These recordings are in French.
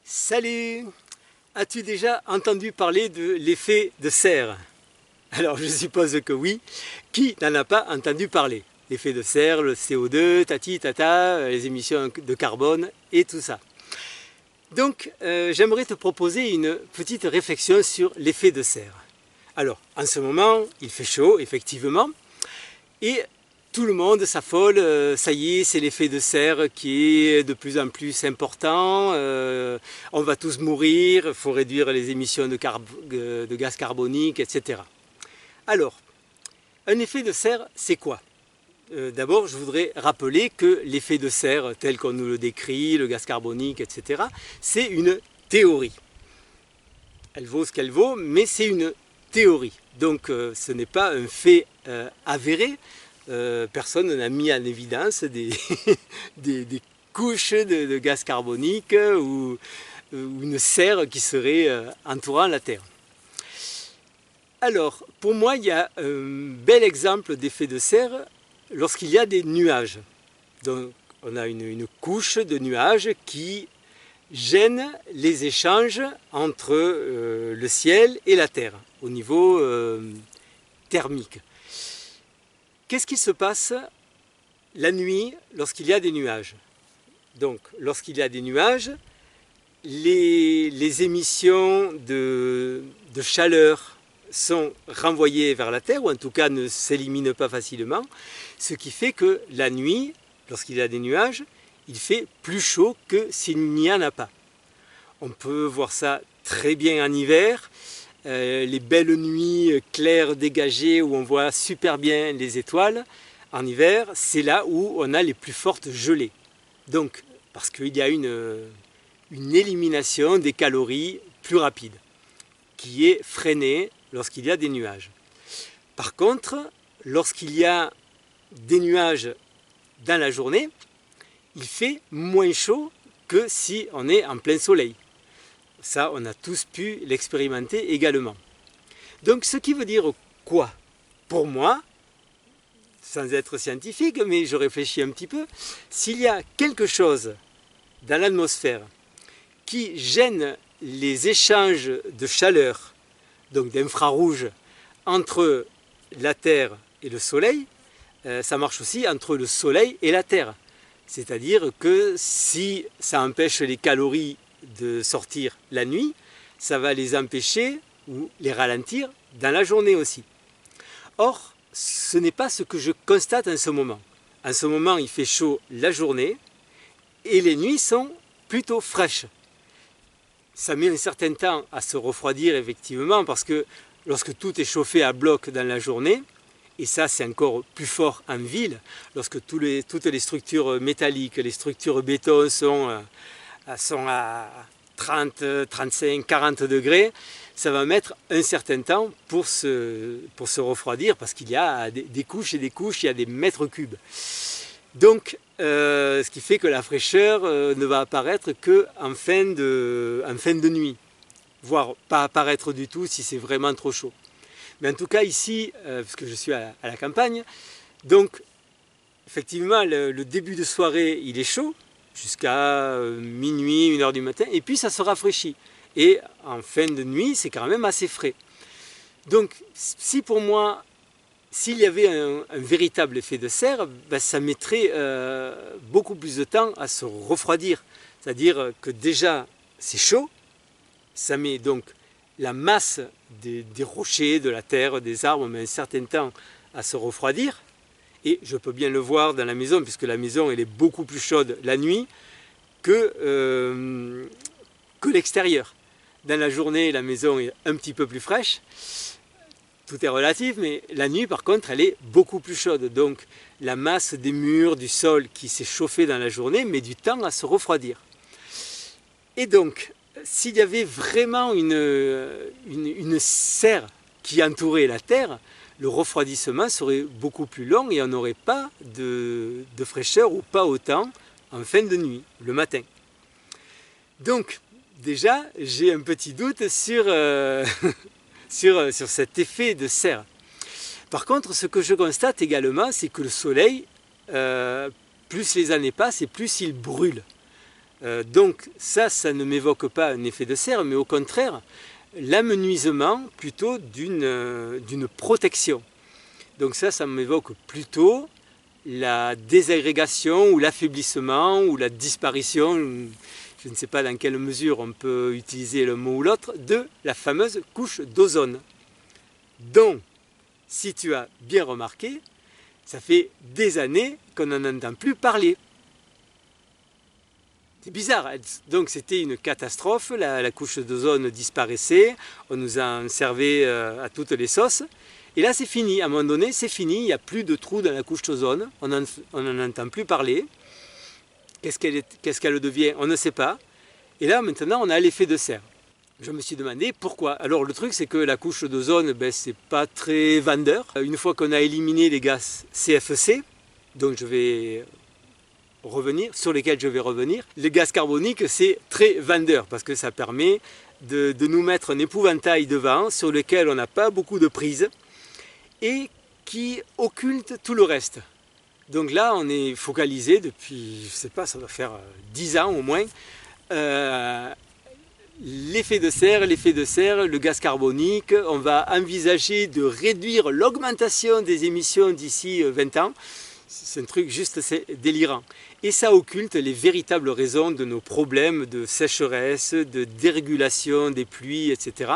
Salut! As-tu déjà entendu parler de l'effet de serre? Alors je suppose que oui. Qui n'en a pas entendu parler? L'effet de serre, le CO2, tati tata, les émissions de carbone et tout ça. Donc j'aimerais te proposer une petite réflexion sur l'effet de serre. Alors en ce moment il fait chaud effectivement et tout le monde s'affole, ça y est, c'est l'effet de serre qui est de plus en plus important, on va tous mourir, il faut réduire les émissions de gaz carbonique, etc. Alors, un effet de serre, c'est quoi? D'abord, je voudrais rappeler que l'effet de serre, tel qu'on nous le décrit, le gaz carbonique, etc., c'est une théorie. Elle vaut ce qu'elle vaut, mais c'est une théorie. Donc, ce n'est pas un fait avéré. Personne n'a mis en évidence des couches de gaz carbonique ou une serre qui serait entourant la Terre. Alors, pour moi, il y a un bel exemple d'effet de serre lorsqu'il y a des nuages. Donc, on a une couche de nuages qui gêne les échanges entre le ciel et la Terre au niveau thermique. Qu'est-ce qui se passe la nuit lorsqu'il y a des nuages? Donc, lorsqu'il y a des nuages, les émissions de chaleur sont renvoyées vers la Terre, ou en tout cas ne s'éliminent pas facilement, ce qui fait que la nuit, lorsqu'il y a des nuages, il fait plus chaud que s'il n'y en a pas. On peut voir ça très bien en hiver. Les belles nuits claires dégagées où on voit super bien les étoiles en hiver, c'est là où on a les plus fortes gelées. Donc, parce qu'il y a une élimination des calories plus rapide, qui est freinée lorsqu'il y a des nuages. Par contre, lorsqu'il y a des nuages dans la journée, il fait moins chaud que si on est en plein soleil. Ça, on a tous pu l'expérimenter également. Donc, ce qui veut dire quoi? Pour moi, sans être scientifique, mais je réfléchis un petit peu, s'il y a quelque chose dans l'atmosphère qui gêne les échanges de chaleur, donc d'infrarouge, entre la Terre et le Soleil, ça marche aussi entre le Soleil et la Terre. C'est-à-dire que si ça empêche les calories de sortir la nuit, ça va les empêcher ou les ralentir dans la journée aussi. Or, ce n'est pas ce que je constate en ce moment. En ce moment, il fait chaud la journée et les nuits sont plutôt fraîches. Ça met un certain temps à se refroidir effectivement parce que lorsque tout est chauffé à bloc dans la journée, et ça c'est encore plus fort en ville, lorsque toutes les structures métalliques, les structures béton sont à 30, 35, 40 degrés, ça va mettre un certain temps pour se refroidir parce qu'il y a des couches et des couches, il y a des mètres cubes. Donc, ce qui fait que la fraîcheur ne va apparaître qu'en fin de nuit, voire pas apparaître du tout si c'est vraiment trop chaud. Mais en tout cas ici, parce que je suis à la campagne, donc effectivement le début de soirée il est chaud, jusqu'à minuit, 1h du matin, et puis ça se rafraîchit. Et en fin de nuit, c'est quand même assez frais. Donc, si pour moi, s'il y avait un véritable effet de serre, ben, ça mettrait beaucoup plus de temps à se refroidir. C'est-à-dire que déjà, c'est chaud, ça met donc la masse des rochers, de la terre, des arbres, met un certain temps à se refroidir. Et je peux bien le voir dans la maison, puisque la maison elle est beaucoup plus chaude la nuit que l'extérieur. Dans la journée, la maison est un petit peu plus fraîche. Tout est relatif, mais la nuit, par contre, elle est beaucoup plus chaude. Donc, la masse des murs, du sol qui s'est chauffé dans la journée met du temps à se refroidir. Et donc, s'il y avait vraiment une serre qui entourait la Terre, le refroidissement serait beaucoup plus long et on n'aurait pas de fraîcheur ou pas autant en fin de nuit, le matin. Donc déjà j'ai un petit doute sur, sur cet effet de serre. Par contre, ce que je constate également, c'est que le soleil, plus les années passent et plus il brûle. Donc ça ne m'évoque pas un effet de serre, mais au contraire, l'amenuisement plutôt d'une protection. Donc ça m'évoque plutôt la désagrégation ou l'affaiblissement ou la disparition, je ne sais pas dans quelle mesure on peut utiliser le mot ou l'autre, de la fameuse couche d'ozone. Donc, si tu as bien remarqué, ça fait des années qu'on n'en entend plus parler. C'est bizarre, donc c'était une catastrophe, la couche d'ozone disparaissait, on nous en servait à toutes les sauces. Et là c'est fini, à un moment donné c'est fini, il n'y a plus de trous dans la couche d'ozone, on n'en entend plus parler. Qu'est-ce qu'elle devient? On ne sait pas. Et là maintenant on a l'effet de serre. Je me suis demandé pourquoi. Alors le truc c'est que la couche d'ozone, c'est pas très vendeur. Une fois qu'on a éliminé les gaz CFC, donc sur lesquels je vais revenir, les gaz carboniques c'est très vendeur parce que ça permet de nous mettre un épouvantail devant sur lequel on n'a pas beaucoup de prise et qui occulte tout le reste. Donc là on est focalisé depuis, je sais pas, ça doit faire 10 ans au moins, l'effet de serre, le gaz carbonique. On va envisager de réduire l'augmentation des émissions d'ici 20 ans. C'est un truc juste délirant. Et ça occulte les véritables raisons de nos problèmes de sécheresse, de dérégulation des pluies, etc.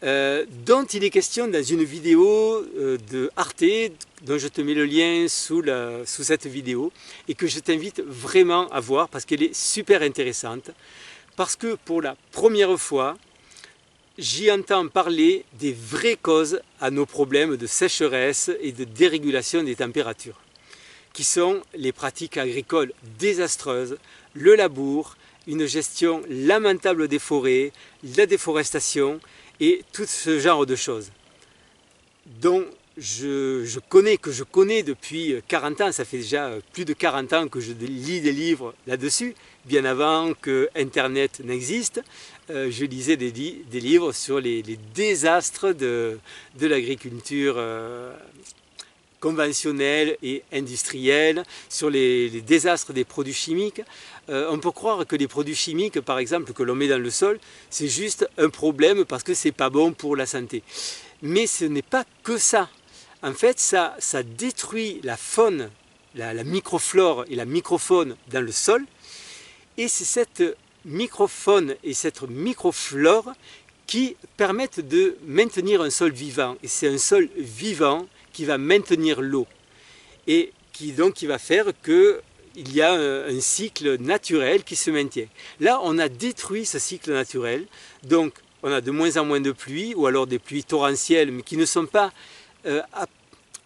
Dont il est question dans une vidéo de Arte, dont je te mets le lien sous cette vidéo, et que je t'invite vraiment à voir parce qu'elle est super intéressante. Parce que pour la première fois, j'y entends parler des vraies causes à nos problèmes de sécheresse et de dérégulation des températures, qui sont les pratiques agricoles désastreuses, le labour, une gestion lamentable des forêts, la déforestation et tout ce genre de choses dont je connais depuis 40 ans, ça fait déjà plus de 40 ans que je lis des livres là-dessus, bien avant que Internet n'existe. Je lisais des livres sur les désastres de l'agriculture conventionnelle et industrielle, sur les désastres des produits chimiques. On peut croire que les produits chimiques, par exemple, que l'on met dans le sol, c'est juste un problème parce que c'est pas bon pour la santé. Mais ce n'est pas que ça. En fait, ça détruit la faune, la microflore et la microfaune dans le sol. Et c'est cette microfaune et cette microflore qui permettent de maintenir un sol vivant. Et c'est un sol vivant qui va maintenir l'eau. Et qui va faire qu'il y a un cycle naturel qui se maintient. Là, on a détruit ce cycle naturel. Donc, on a de moins en moins de pluie, ou alors des pluies torrentielles, mais qui ne sont pas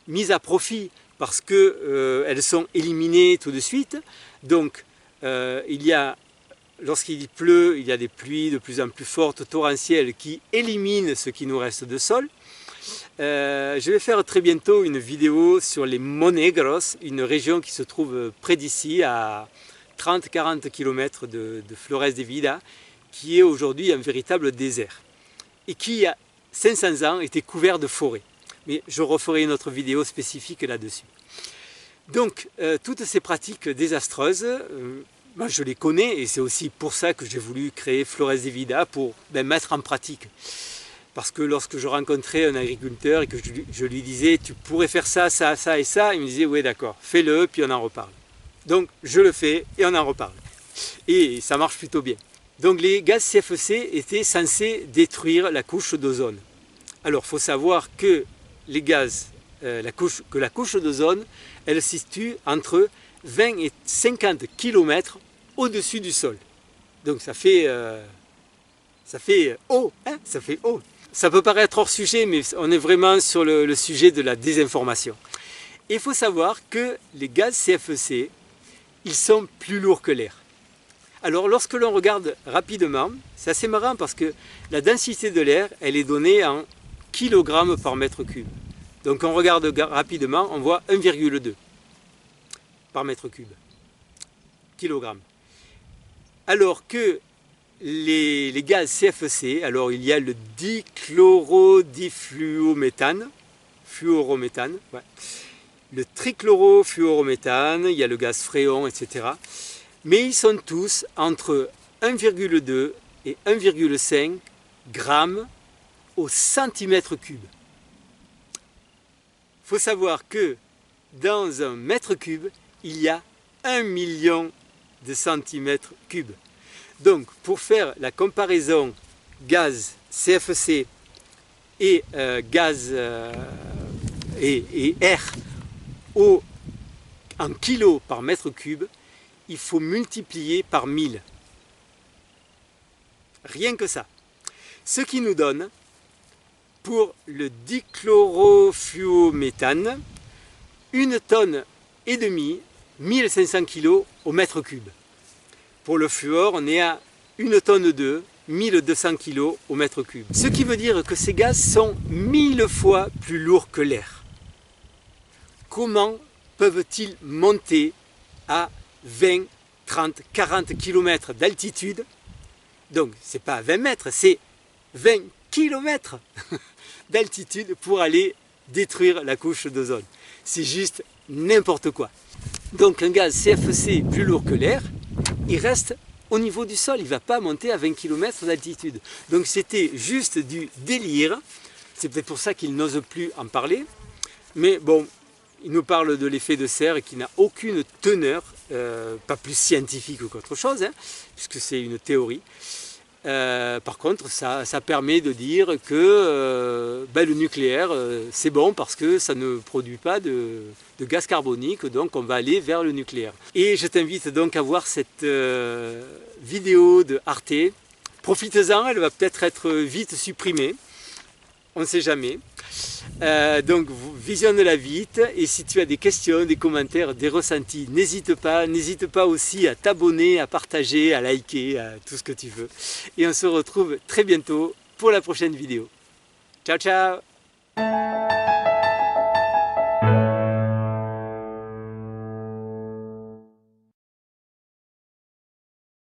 mises à profit parce qu'elles sont éliminées tout de suite. Donc, lorsqu'il pleut, il y a des pluies de plus en plus fortes, torrentielles, qui éliminent ce qui nous reste de sol. Je vais faire très bientôt une vidéo sur les Monegros, une région qui se trouve près d'ici, à 30-40 km de Flores de Vida, qui est aujourd'hui un véritable désert et qui, il y a 500 ans, était couvert de forêts. Mais je referai une autre vidéo spécifique là-dessus. Donc, toutes ces pratiques désastreuses, moi je les connais et c'est aussi pour ça que j'ai voulu créer Flores de Vida, pour mettre en pratique. Parce que lorsque je rencontrais un agriculteur et que je lui disais « tu pourrais faire ça, ça, ça et ça », il me disait « oui d'accord, fais-le, puis on en reparle ». Donc je le fais et on en reparle. Et ça marche plutôt bien. Donc les gaz CFC étaient censés détruire la couche d'ozone. Alors il faut savoir que les gaz, la couche d'ozone, elle se situe entre 20 et 50 km au-dessus du sol. Donc ça fait haut, hein, ça fait haut. Ça peut paraître hors sujet, mais on est vraiment sur le sujet de la désinformation. Et il faut savoir que les gaz CFC, ils sont plus lourds que l'air. Alors lorsque l'on regarde rapidement, c'est assez marrant parce que la densité de l'air, elle est donnée en kg par mètre cube. Donc on regarde rapidement, on voit 1,2 par mètre cube, kilogramme. Alors que les gaz CFC, alors il y a le dichloro-difluorométhane, ouais. Le trichlorofluorométhane, il y a le gaz fréon, etc. mais ils sont tous entre 1,2 et 1,5 grammes au centimètre cube. Il faut savoir que dans un mètre cube, il y a 1 million de centimètres cubes. Donc, pour faire la comparaison gaz CFC et gaz et air en kilos par mètre cube, il faut multiplier par 1000. Rien que ça. Ce qui nous donne, pour le dichlorofluométhane, 1,5 tonne, 1500 kg au mètre cube. Pour le fluor, on est à 1 tonne 2, 1200 kg au mètre cube. Ce qui veut dire que ces gaz sont 1000 fois plus lourds que l'air. Comment peuvent-ils monter à 20, 30, 40 km d'altitude? Donc, ce n'est pas 20 mètres, c'est 20 km d'altitude pour aller détruire la couche d'ozone. C'est juste n'importe quoi. Donc, un gaz CFC plus lourd que l'air, il reste au niveau du sol, il ne va pas monter à 20 km d'altitude. Donc, c'était juste du délire. C'est peut-être pour ça qu'il n'ose plus en parler. Mais bon, il nous parle de l'effet de serre qui n'a aucune teneur, pas plus scientifique qu'autre chose, hein, puisque c'est une théorie. Par contre, ça permet de dire que le nucléaire, c'est bon parce que ça ne produit pas de gaz carbonique, donc on va aller vers le nucléaire. Et je t'invite donc à voir cette vidéo de Arte. Profites-en, elle va peut-être être vite supprimée, on ne sait jamais. Donc visionne-la vite, et si tu as des questions, des commentaires, des ressentis, n'hésite pas aussi à t'abonner, à partager, à liker, à tout ce que tu veux. Et on se retrouve très bientôt pour la prochaine vidéo. Ciao ciao!